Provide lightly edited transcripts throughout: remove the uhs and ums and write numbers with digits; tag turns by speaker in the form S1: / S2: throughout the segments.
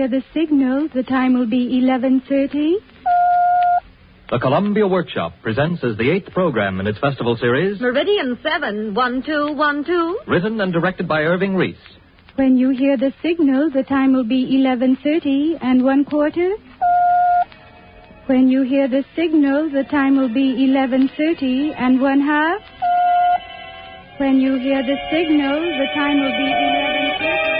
S1: hear the signal, the time will be 11:30.
S2: The Columbia Workshop presents as the 8th program in its festival series,
S3: Meridian 71212.
S2: written and directed by Irving Reis.
S1: When you hear the signal, the time will be 11:30 and 1/4. When you hear the signal, the time will be 11:30 and 1/2. When you hear the signal, the time will be 11:30.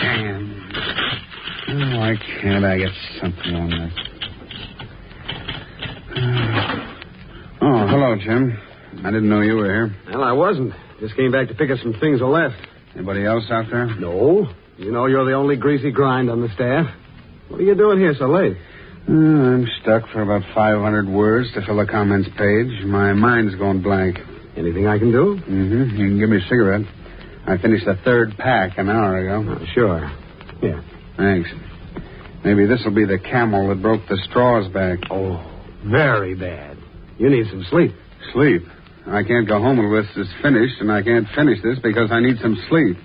S4: Damn. Why can't I get something on this? Oh, hello, Jim. I didn't know you were here.
S5: Well, I wasn't. Just came back to pick up some things I left.
S4: Anybody else out there?
S5: No. You know you're the only greasy grind on the staff. What are you doing here so late?
S4: I'm stuck for about 500 words to fill the comments page. My mind's going blank.
S5: Anything I can do?
S4: Mm-hmm. You can give me a cigarette. I finished the 3rd pack an hour ago.
S5: Oh, sure. Here.
S4: Thanks. Maybe this will be the camel that broke the straw's back.
S5: Oh, very bad. You need some sleep.
S4: Sleep? I can't go home until this is finished, and I can't finish this because I need some sleep.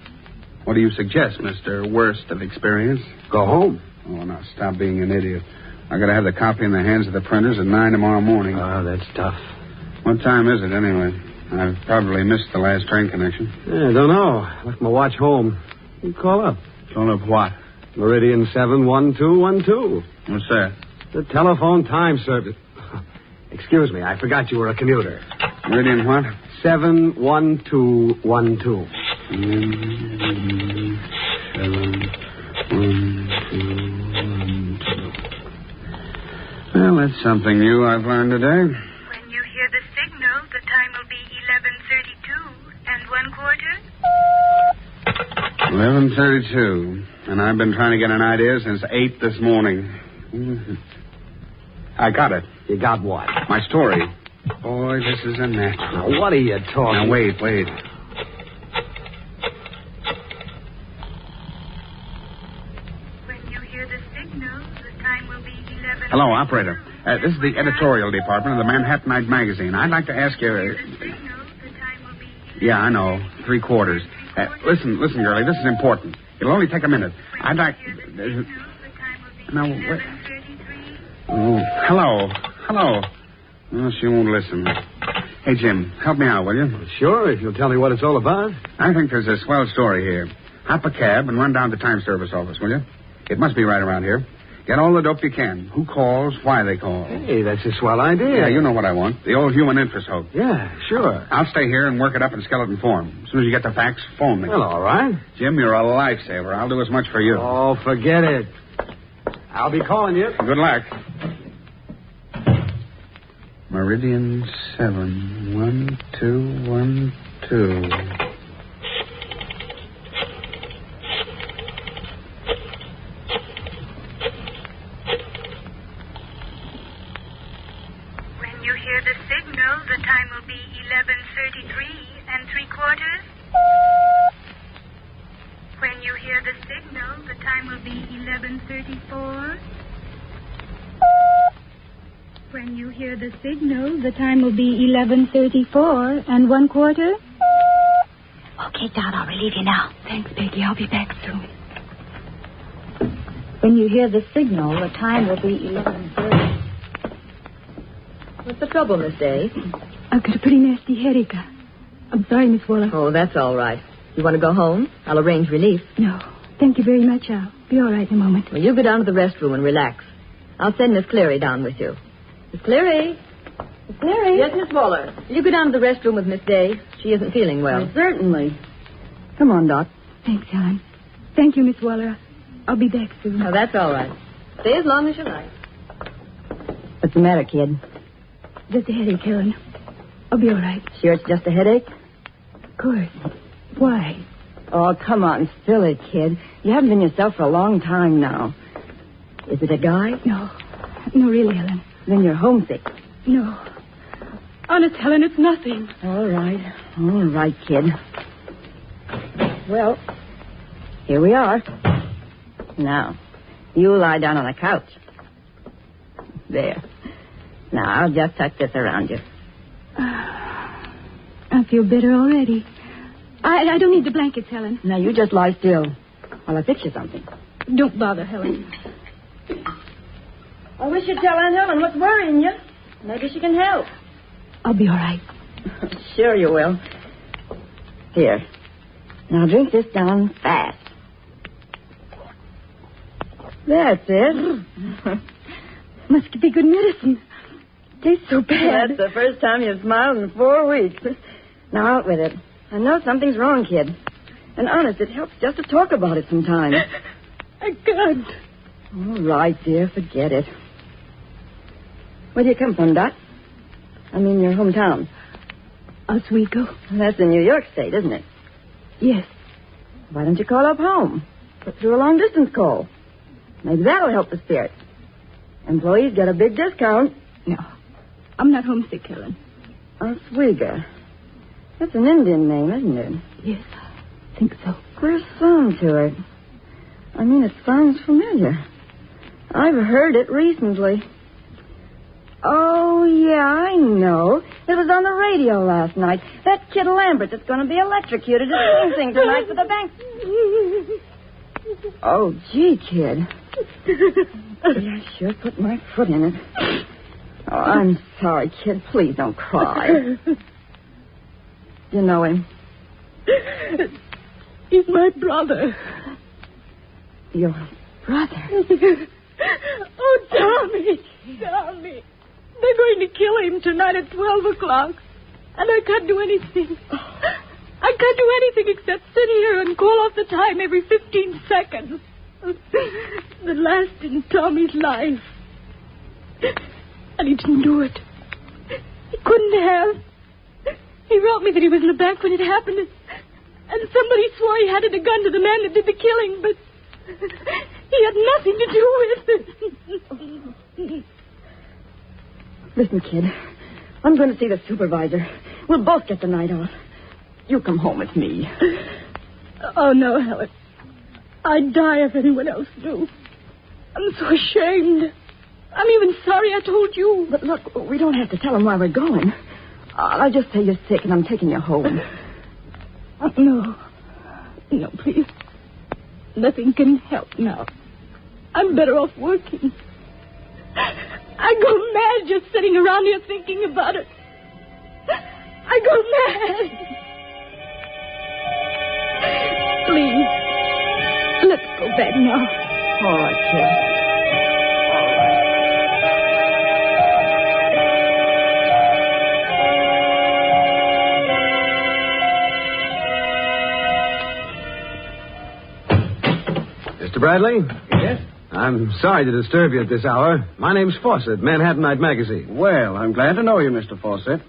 S4: What do you suggest, Mr. Worst of Experience?
S5: Go home.
S4: Oh, now, stop being an idiot. I gotta have the copy in the hands of the printers at 9 tomorrow morning.
S5: Oh, that's tough.
S4: What time is it, anyway? I've probably missed the last train connection.
S5: I don't know. Left my watch home. You call up.
S4: Call up what?
S5: Meridian 71212.
S4: What's that?
S5: The telephone time service. Excuse me, I forgot you were a commuter.
S4: Meridian what?
S5: 71212.
S4: 71212. Well, that's something new I've learned today.
S1: When you hear the signal, the time will be 11:32 and 1/4.
S4: 11:32. And I've been trying to get an idea since 8 this morning. I got it.
S5: You got what?
S4: My story. Boy, this is a natural.
S5: Now, what are you talking?
S4: Now, wait.
S1: When you hear the signal, the time will be 11.
S4: Hello, operator. This is the editorial department of the Manhattanite magazine. I'd like to ask you...
S1: The signal, the time will be 11.
S4: Yeah, I know. 3/4. Listen, girlie. This is important. It'll only take a minute. I'd like... No, wait. Oh, hello. Oh, she won't listen. Hey, Jim, help me out, will you?
S5: Sure, if you'll tell me what it's all about.
S4: I think there's a swell story here. Hop a cab and run down to the time service office, will you? It must be right around here. Get all the dope you can. Who calls, why they call.
S5: Hey, that's a swell idea.
S4: Yeah, you know what I want. The old human interest hope.
S5: Yeah, sure.
S4: I'll stay here and work it up in skeleton form. As soon as you get the facts, phone me.
S5: Well, all right.
S4: Jim, you're a lifesaver. I'll do as much for you.
S5: Oh, forget it. I'll be calling you.
S4: Good luck. Meridian 71212.
S1: When you hear the signal, the time will be 11:33 and 3/4. When you hear the signal, the time will be 11:34. When you hear the signal, the time will be 11:34 and 1/4.
S3: Okay, Dot, I'll relieve you now.
S1: Thanks, Peggy. I'll be back soon.
S3: When you hear the signal, the time will be 11:30. What's the trouble, Miss Day?
S1: I've got a pretty nasty headache. I'm sorry, Miss Waller.
S3: Oh, that's all right. You want to go home? I'll arrange relief.
S1: No, thank you very much. I'll be all right in a moment.
S3: Well, you go down to the restroom and relax. I'll send Miss Cleary down with you. Miss Cleary? Miss Cleary?
S6: Yes, Miss Waller.
S3: You go down to the restroom with Miss Day. She isn't feeling well.
S6: Certainly. Come on, Doc.
S1: Thanks, Helen. Thank you, Miss Waller. I'll be back soon.
S3: Oh, that's all right. Stay as long as you like.
S6: What's the matter, kid?
S1: Just a headache, Helen. I'll be all right.
S3: Sure it's just a headache?
S1: Of course. Why?
S6: Oh, come on, spill it, kid. You haven't been yourself for a long time now.
S3: Is it a guy?
S1: No. No, really, Helen.
S6: Then you're homesick.
S1: No. Honest, Helen, it's nothing.
S6: All right, kid. Well, here we are. Now, you lie down on the couch. There. Now, I'll just tuck this around you.
S1: I feel better already. I don't need the blankets, Helen.
S6: Now, you just lie still while I fix you something.
S1: Don't bother, Helen.
S6: I wish you'd tell Aunt Helen what's worrying you. Maybe she can help.
S1: I'll be all right.
S6: Sure you will. Here. Now drink this down fast. That's it.
S1: Must be good medicine. Tastes so bad.
S6: That's the first time you've smiled in 4 weeks. Now out with it. I know something's wrong, kid. And honest, it helps just to talk about it sometimes.
S1: I can't.
S6: All right, dear, forget it. Where do you come from, Dot? I mean, your hometown.
S1: Oswego.
S6: That's in New York State, isn't it?
S1: Yes.
S6: Why don't you call up home? Put through a long-distance call. Maybe that'll help the spirits. Employees get a big discount.
S1: No. I'm not homesick, Helen.
S6: Oswego. That's an Indian name, isn't it?
S1: Yes, I think so.
S6: There's some to it. I mean, it sounds familiar. I've heard it recently. Oh, yeah, I know. It was on the radio last night. That kid Lambert that's going to be electrocuted is sing tonight for the bank. Oh, gee, kid. I sure put my foot in it. Oh, I'm sorry, kid. Please don't cry. You know him?
S1: He's my brother.
S6: Your brother?
S1: Oh, Tommy. Tommy. They're going to kill him tonight at 12 o'clock. And I can't do anything. I can't do anything except sit here and call off the time every 15 seconds. The last in Tommy's life. And he didn't do it. He couldn't have. He wrote me that he was in the back when it happened. And somebody swore he handed a gun to the man that did the killing, but he had nothing to do with it.
S6: Listen, kid. I'm going to see the supervisor. We'll both get the night off. You come home with me.
S1: Oh, no, Helen. I'd die if anyone else knew. I'm so ashamed. I'm even sorry I told you.
S6: But look, we don't have to tell him why we're going. I'll just say you're sick and I'm taking you home.
S1: No. No, please. Nothing can help now. I'm better off working. I go mad just sitting around here thinking about it. I go mad. Please, let's go back now.
S6: All right, kid.
S5: Mr. Bradley?
S7: Yes?
S5: I'm sorry to disturb you at this hour. My name's Fawcett, Manhattanite Magazine.
S7: Well, I'm glad to know you, Mr. Fawcett.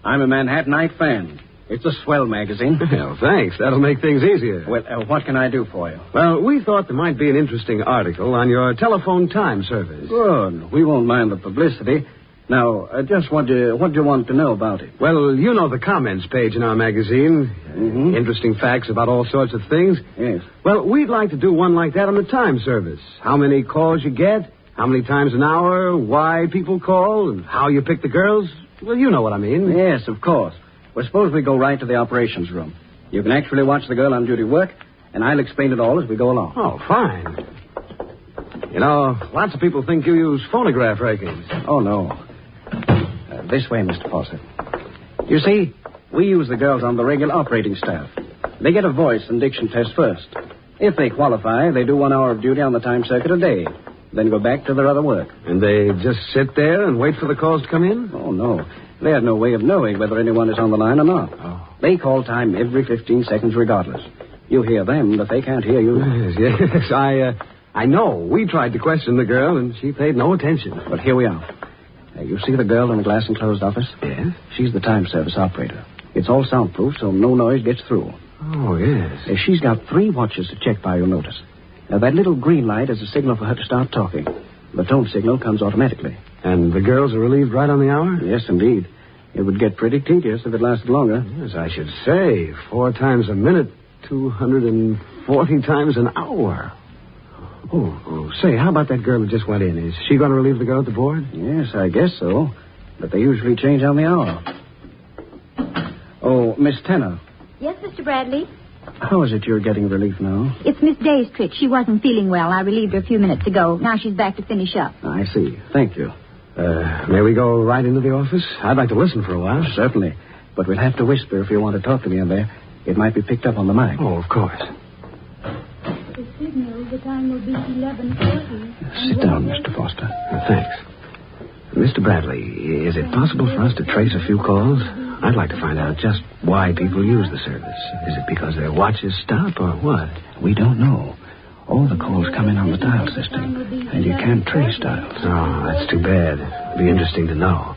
S7: I'm a Manhattanite fan. It's a swell magazine.
S5: Well, thanks. That'll make things easier.
S7: Well, what can I do for you?
S5: Well, we thought there might be an interesting article on your telephone time service.
S7: Good. We won't mind the publicity. Now, just what do you want to know about it?
S5: Well, you know the comments page in our magazine.
S7: Mm-hmm.
S5: Interesting facts about all sorts of things.
S7: Yes.
S5: Well, we'd like to do one like that on the time service. How many calls you get, how many times an hour, why people call, and how you pick the girls. Well, you know what I mean.
S7: Yes, of course. Well, suppose we go right to the operations room. You can actually watch the girl on duty work, and I'll explain it all as we go along.
S5: Oh, fine. You know, lots of people think you use phonograph rakings.
S7: Oh, no. This way, Mr. Fawcett. You see, we use the girls on the regular operating staff. They get a voice and diction test first. If they qualify, they do 1 hour of duty on the time circuit a day, then go back to their other work.
S5: And they just sit there and wait for the calls to come in?
S7: Oh, no. They have no way of knowing whether anyone is on the line or not.
S5: Oh.
S7: They call time every 15 seconds regardless. You hear them, but they can't hear you.
S5: Yes. I know. We tried to question the girl, and she paid no attention.
S7: But here we are. You see the girl in the glass-enclosed office?
S5: Yes?
S7: She's the time service operator. It's all soundproof, so no noise gets through.
S5: Oh, yes.
S7: She's got 3 watches to check by, you'll notice. That little green light is a signal for her to start talking. The tone signal comes automatically.
S5: And the girls are relieved right on the hour?
S7: Yes, indeed. It would get pretty tedious if it lasted longer.
S5: Yes, I should say. 4 times a minute, 240 times an hour. Oh, say, how about that girl who just went in? Is she going to relieve the girl at the board?
S7: Yes, I guess so. but they usually change on the hour. Oh, Miss Tanner,
S8: Yes, Mr. Bradley?
S7: how is it you're getting relief now?
S8: It's Miss Day's trick. She wasn't feeling well. I relieved her a few minutes ago. Now she's back to finish up.
S7: I see. Thank you.
S5: May we go right into the office? I'd like to listen for a while.
S7: Certainly. But we'll have to whisper if you want to talk to me in there. It might be picked up on the mic.
S5: Oh, of course.
S1: The signal, the time will be 11:40.
S7: Sit down, Mr. Foster.
S5: Thanks. Mr. Bradley, is it possible for us to trace a few calls? I'd like to find out just why people use the service. Is it because their watches stop or what?
S7: We don't know. All the calls come in on the dial system, and you can't trace dials.
S5: Oh, that's too bad. It'd be interesting to know.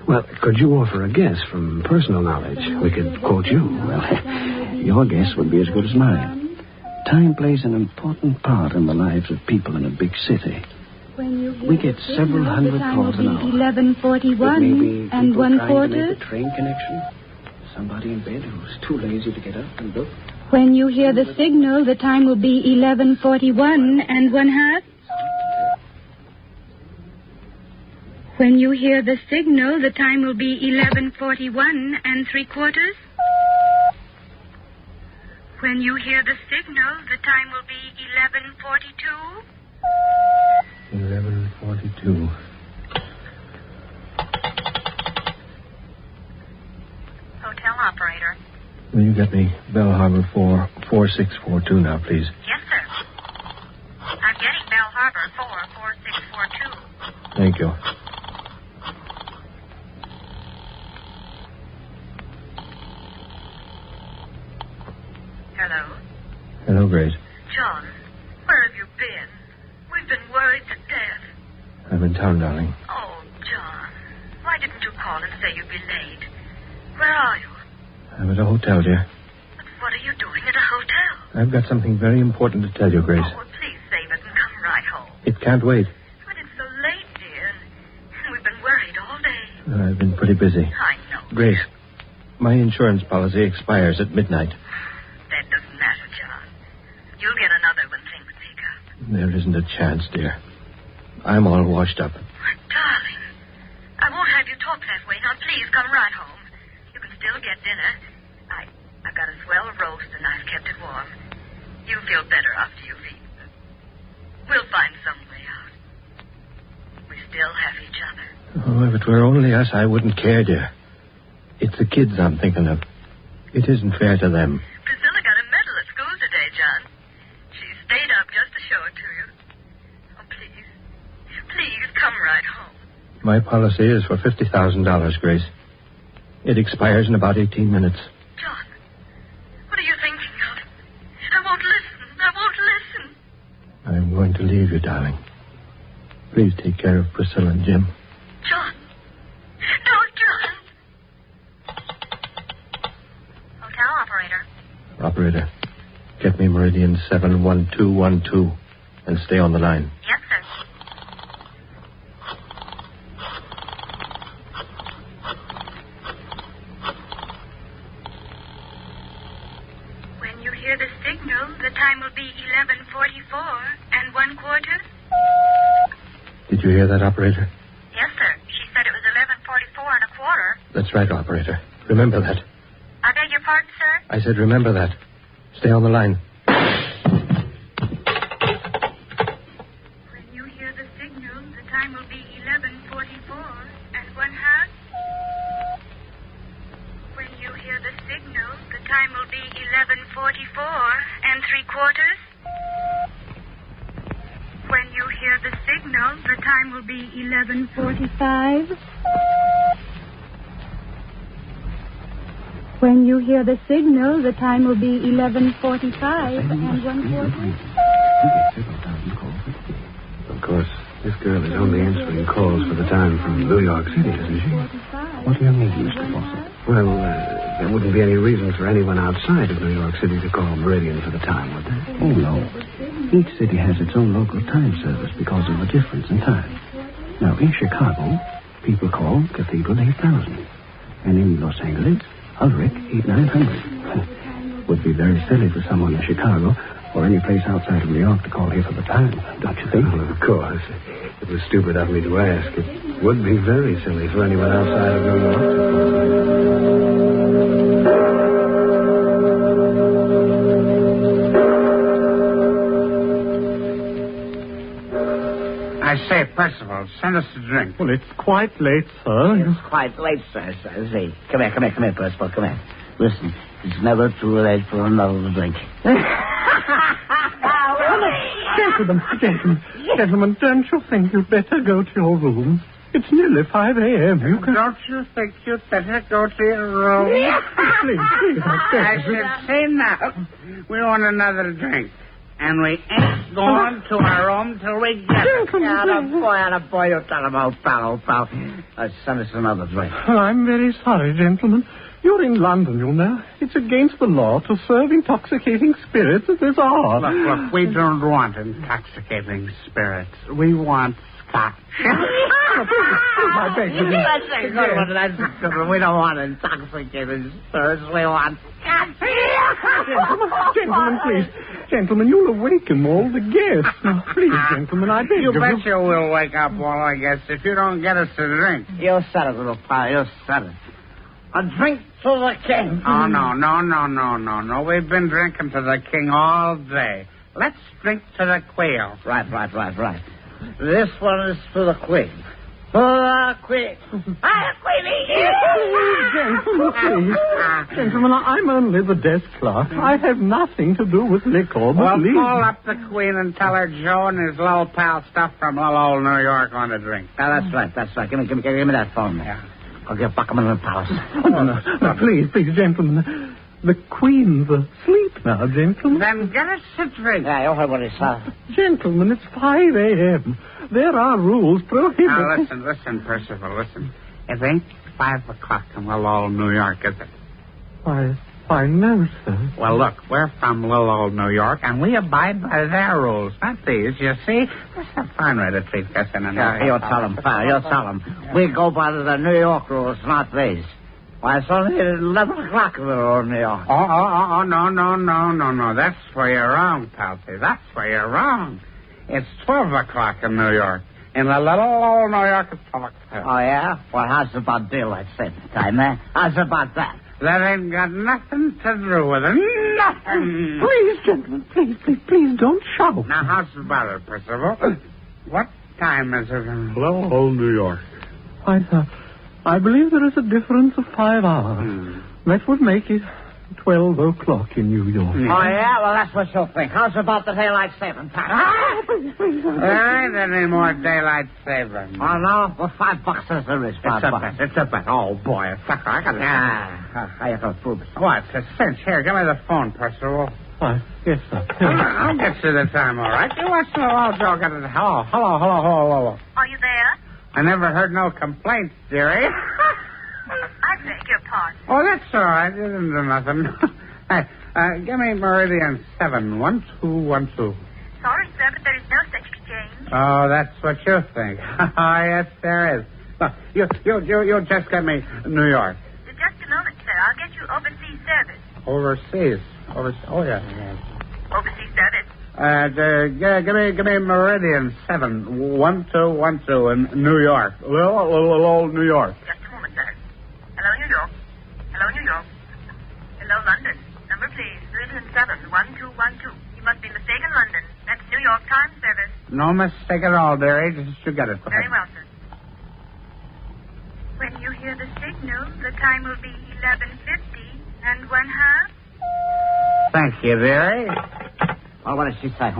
S5: Well, could you offer a guess from personal knowledge? We could quote you.
S7: Well, your guess would be as good as mine. Time plays an important part in the lives of people in a big city. We get several hundred calls an hour.
S1: 11:41 and
S7: people
S1: 1
S7: trying
S1: quarter.
S7: to make a train connection. Somebody in bed who's too lazy to get up and look.
S1: When you hear the signal, the time will be 11:41 and 1/2. When you hear the signal, the time will be 11:41 and 3/4. When you hear the signal, the time will be 11:42.
S9: 11:42.
S10: Hotel operator.
S9: Will you get me Bell Harbor 44642 now, please?
S10: Yes, sir. I'm getting Bell Harbor 44642.
S9: Thank you.
S10: Hello?
S9: Hello, Grace.
S10: John, where have you been? We've been worried to death.
S9: I'm in town, darling.
S10: Oh, John, why didn't you call and say you'd be late? Where are you?
S9: I'm at a hotel, dear.
S10: But what are you doing at a hotel?
S9: I've got something very important to tell you, Grace.
S10: Oh, well, please save it and come right home.
S9: It can't wait.
S10: But it's so late, dear, and we've been worried all day.
S9: I've been pretty busy.
S10: I know.
S9: Grace, my insurance policy expires at midnight.
S10: That doesn't matter, John. You'll get another when things pick up.
S9: There isn't a chance, dear. I'm all washed up.
S10: My darling, I won't have you talk that way. Now, please come right home. You can still get dinner. I've got a swell roast and I've kept it warm. You'll feel better after you've eaten. We'll find some way out. We still have each other.
S9: Oh, if it were only us, I wouldn't care, dear. It's the kids I'm thinking of. It isn't fair to them.
S10: Priscilla got a medal at school today, John. She stayed up just to show it to you. Oh, please. Please come right home.
S9: My policy is for $50,000, Grace. It expires in about 18 minutes.
S10: John, what are you thinking of? I won't listen. I won't listen.
S9: I'm going to leave you, darling. Please take care of Priscilla and Jim.
S10: John. No, John. Hotel operator.
S9: Operator, get me Meridian 71212 and stay on the line.
S10: Yes, sir. When you hear the signal, the time will be 11:44 and 1/4.
S9: Did you hear that, operator?
S10: Yes, sir. She said it was 11:44 and 1/4.
S9: That's right, operator. Remember that.
S10: I beg your pardon, sir?
S9: I said remember that. Stay on the line.
S1: When you hear the signal, the time will be 11:44 and 1/2. When you hear the signal, the time will be 11:44 and 3/4. When you hear the signal, the time will be 11:45. When you hear the signal, the time will be 11:45 and 1/4.
S5: Of course, this girl is only answering calls for the time from New York City, isn't she?
S7: What do you mean, Mr. Fawcett?
S5: Well, there wouldn't be any reason for anyone outside of New York City to call Meridian for the time, would there?
S7: Oh, no. Each city has its own local time service because of the difference in time. Now, in Chicago, people call Cathedral 8000. And in Los Angeles, Ulrich 8900. Would be very silly for someone in Chicago
S5: or any place outside of New York to call here for the time, don't you think?
S9: Well, of course. It was stupid of me to ask. It would be very silly for anyone outside of New York to call.
S4: I say, Percival, send us a drink.
S11: Well, it's quite late, sir.
S7: It's quite late, sir. Say, come here, Percival, come here. Listen, it's never too late for another drink.
S11: Gentlemen, don't you think you'd better go to your room? It's nearly 5 a.m.
S4: Don't you think you'd better go to your room?
S11: Please,
S4: I should say now. We want another drink. And we ain't going to our room till we get it.
S7: Attaboy, you tell him, old pal. Send us another drink.
S11: Well, I'm very sorry, gentlemen. You're in London, you know. It's against the law to serve intoxicating spirits at this hour.
S4: Look, we don't want intoxicating spirits. We want scotch.
S11: I beg you.
S7: We don't want intoxicating spirits. We want scotch.
S11: Gentlemen, please. Gentlemen, you'll awaken all the guests. Now, please, gentlemen, I beg
S4: you.
S11: You
S4: betcha we'll wake up all our guests if you don't get us a drink.
S7: You said it, little pal. You said it. A drink to the king.
S4: Oh, no. We've been drinking to the king all day. Let's drink to the quail.
S7: Right. This one is for the queen. For the queen.
S11: Gentlemen, I'm only the desk clerk. I have nothing to do with liquor.
S4: Well, call up the queen and tell her Joe and his little pal stuff from little old New York on a drink.
S7: Oh, that's right. Give me that phone.
S4: Yeah.
S7: I'll get Buckingham in the palace.
S11: No, please, gentlemen. The queen's asleep now, gentlemen.
S4: Then get us a drink.
S7: Yeah, you heard what he said.
S11: Gentlemen, it's 5 a.m. There are rules prohibiting...
S4: Now, listen, Percival, listen. It ain't 5 o'clock in little old New York, is it?
S11: Why, no, sir.
S4: Well, look, we're from little old New York, and we abide by their rules, not these, you see. That's a fine way to treat us in an
S7: Yeah, you tell him, pal, you tell him. We go by the New York rules, not these. Why, it's only 11 o'clock in little old New York.
S4: Oh, no. That's where you're wrong, Palsy. That's where you're wrong. It's 12 o'clock in New York. In the little old New York, it's 12 o'clock.
S7: Oh, yeah? Well, how's about daylight saving time, eh? How's about that?
S4: That ain't got nothing to do with it. Nothing.
S11: Please, gentlemen, please don't shout.
S4: Now, how's about it, Percival? What time is it in little old New York?
S11: I believe there is a difference of 5 hours. That would make it 12 o'clock in New York.
S7: Oh, yeah? Well, that's what you'll think. How's about the daylight saving time?
S4: There ain't any more daylight saving.
S7: Oh, no? Well, $5 is there is.
S4: It's a bet. Oh, boy, a sucker. I got it.
S7: How you gonna prove it?
S4: What? It's a cinch. Here, give me the phone, Percival.
S11: Yes, sir.
S4: I'll get you the time, all right? You watch the old Joe get it. Hello.
S10: Are you there?
S4: I never heard no complaints, dearie.
S10: I beg your pardon.
S4: Oh, that's all right. You didn't do nothing. Hey, give me Meridian 71212.
S10: Sorry, sir, but there is no such exchange.
S4: Oh, that's what you think. Oh, yes, there is. Look, you just get me New York.
S10: Just a moment, sir. I'll get you overseas service.
S4: Overseas? Oh, yeah.
S10: Overseas service.
S4: Give me Meridian 71212 in New York. Little old New York.
S10: Just a moment, sir. Hello, New York. Hello, London. Number, please. Meridian 71212. You must be mistaken, London. That's New York time service.
S4: No mistake at all, dearie. Just you get it.
S10: Very well, sir. When you hear the signal, the time will be 11:50 and 1/2.
S4: Thank you, dearie.
S7: Well, what does she say?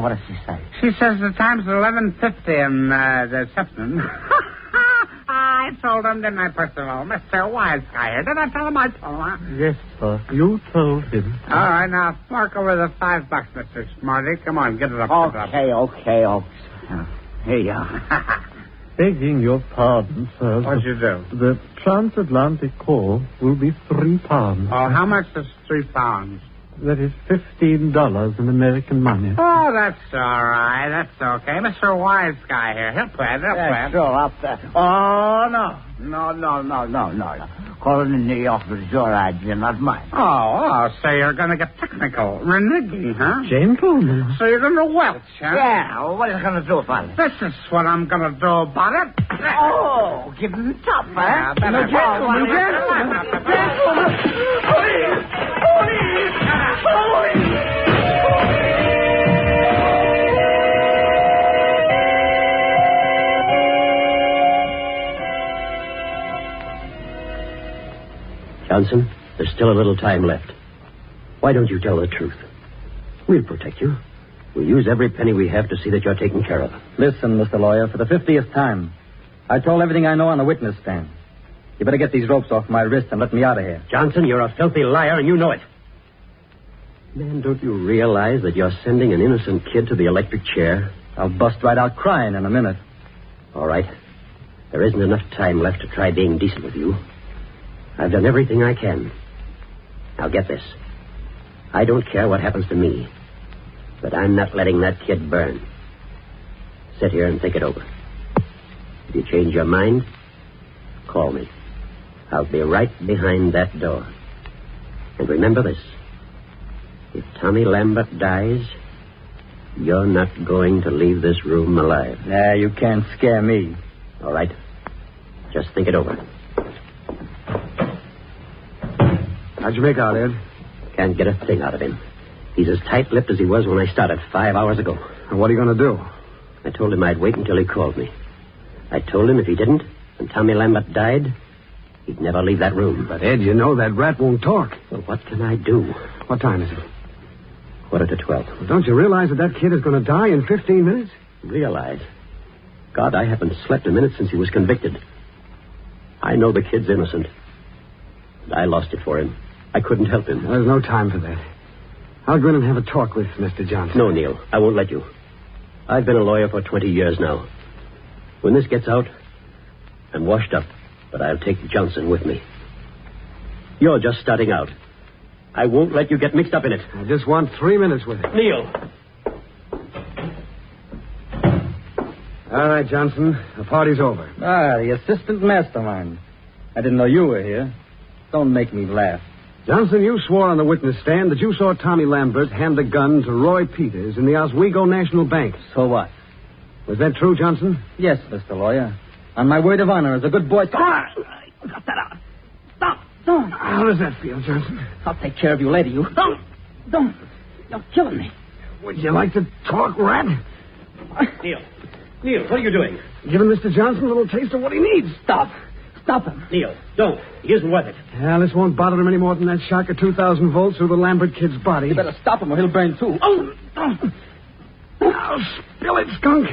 S4: She says the time's 11:50 and something. I told him, didn't I, Percival? Mr. Wise Guy here. Did I tell him I told him?
S11: Yes, sir. You told him.
S4: All right, now, fork over the $5, Mr. Smarty. Come on, get it up.
S7: Okay. Here you are.
S11: Begging your pardon, sir.
S4: What'd you do?
S11: The transatlantic call will be £3.
S4: Oh, how much is £3?
S11: That is $15 in American money.
S4: Oh, that's all right. That's okay. Mr. Wise Guy here. He'll play it.
S7: Sure, up there. Oh, no.
S12: calling in the office your idea, not mine.
S4: Oh, so you're going to get technical. Reneging, huh?
S11: Gentlemen.
S4: So you're going to welch, huh?
S12: Yeah, well, what are you going to do about it?
S4: This is what I'm going to do about it.
S12: Oh, give him top, huh?
S4: Yeah, better-
S11: Gentlemen.
S5: Johnson, there's still a little time left. Why don't you tell the truth? We'll protect you. We'll use every penny we have to see that you're taken care of.
S13: Listen, Mr. Lawyer, for the 50th time. I told everything I know on the witness stand. You better get these ropes off my wrist and let me out of here.
S5: Johnson, you're a filthy liar, and you know it. Man, don't you realize that you're sending an innocent kid to the electric chair?
S13: I'll bust right out crying in a minute.
S5: All right. There isn't enough time left to try being decent with you. I've done everything I can. Now get this. I don't care what happens to me, but I'm not letting that kid burn. Sit here and think it over. If you change your mind, call me. I'll be right behind that door. And remember this. If Tommy Lambert dies, you're not going to leave this room alive.
S13: Nah, you can't scare me.
S5: All right. Just think it over.
S7: How'd you make out, Ed?
S5: Can't get a thing out of him. He's as tight-lipped as he was when I started 5 hours ago.
S7: And what are you going to do?
S5: I told him I'd wait until he called me. I told him if he didn't, and Tommy Lambert died, he'd never leave that room.
S7: But, Ed, you know that rat won't talk.
S5: Well, what can I do?
S7: What time is it?
S5: 11:45.
S7: Well, don't you realize that kid is going to die in 15 minutes?
S5: Realize? God, I haven't slept a minute since he was convicted. I know the kid's innocent. And I lost it for him. I couldn't help him.
S7: There's no time for that. I'll go in and have a talk with Mr. Johnson.
S5: No, Neil. I won't let you. I've been a lawyer for 20 years now. When this gets out, I'm washed up, but I'll take Johnson with me. You're just starting out. I won't let you get mixed up in it.
S7: I just want 3 minutes with it.
S5: Neil.
S7: All right, Johnson. The party's over.
S13: Ah, the assistant mastermind. I didn't know you were here. Don't make me laugh.
S7: Johnson, you swore on the witness stand that you saw Tommy Lambert hand a gun to Roy Peters in the Oswego National Bank.
S13: So what?
S7: Was that true, Johnson?
S13: Yes, Mr. Lawyer. On my word of honor as a good boy...
S12: Come on! Cut that out. Stop. Don't.
S7: How does that feel, Johnson?
S12: I'll take care of you later, you. Don't. You're killing me.
S7: Would you like to talk, rat?
S5: Neil, what are you doing?
S7: Giving Mr. Johnson a little taste of what he needs.
S12: Stop him.
S5: Neil, don't. He isn't worth it.
S7: Yeah, this won't bother him any more than that shock of 2,000 volts through the Lambert kid's body.
S13: You better stop him or he'll burn too.
S7: Now, spill it, skunk.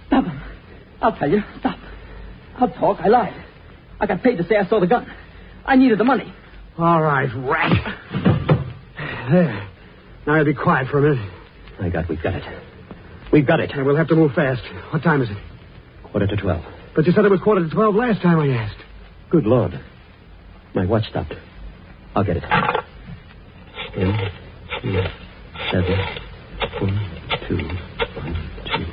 S12: Stop him. I'll tell you. Stop. I'll talk. I lied. I got paid to say I saw the gun. I needed the money.
S7: All right, rat. There. Now, you'll be quiet for a minute.
S5: My God, we've got it. We've got it.
S7: Yeah, we'll have to move fast. What time is it?
S5: 11:45.
S7: But you said it was 11:45 last time I asked.
S5: Good Lord. My watch stopped. I'll get it. 10, 9, 7, 1, 2, 1, 2.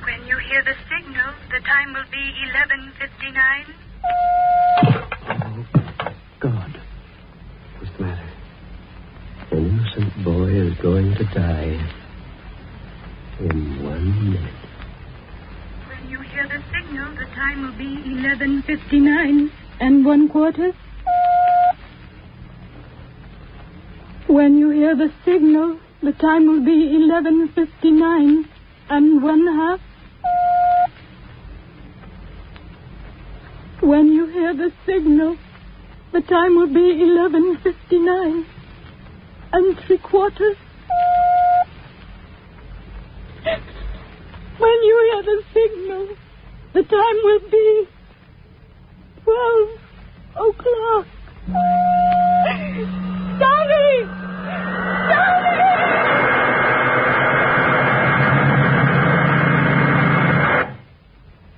S10: When you hear the signal, the time will be 11:59.
S5: Oh, God.
S7: What's the matter?
S5: An innocent boy is going to die in 1 minute.
S10: When you hear the signal, the time will be
S1: 11:59 and 1/4. When you hear the signal, the time will be 11:59 and 1/2. When you hear the signal, the time will be 11:59 and 3/4. When you hear the signal, the time will be 12 o'clock. Daddy!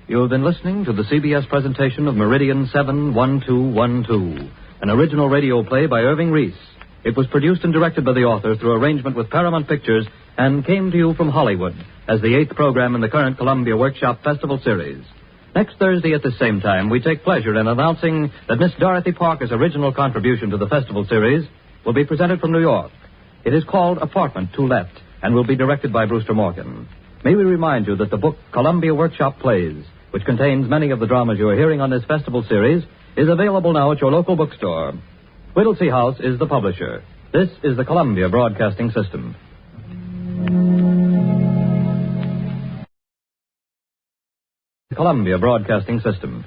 S2: You've been listening to the CBS presentation of Meridian 71212, an original radio play by Irving Reis. It was produced and directed by the author through arrangement with Paramount Pictures and came to you from Hollywood as the 8th program in the current Columbia Workshop Festival series. Next Thursday at the same time, we take pleasure in announcing that Miss Dorothy Parker's original contribution to the festival series will be presented from New York. It is called Apartment to Let and will be directed by Brewster Morgan. May we remind you that the book Columbia Workshop Plays, which contains many of the dramas you are hearing on this festival series, is available now at your local bookstore. Whittlesey House is the publisher. This is the Columbia Broadcasting System. Columbia Broadcasting System.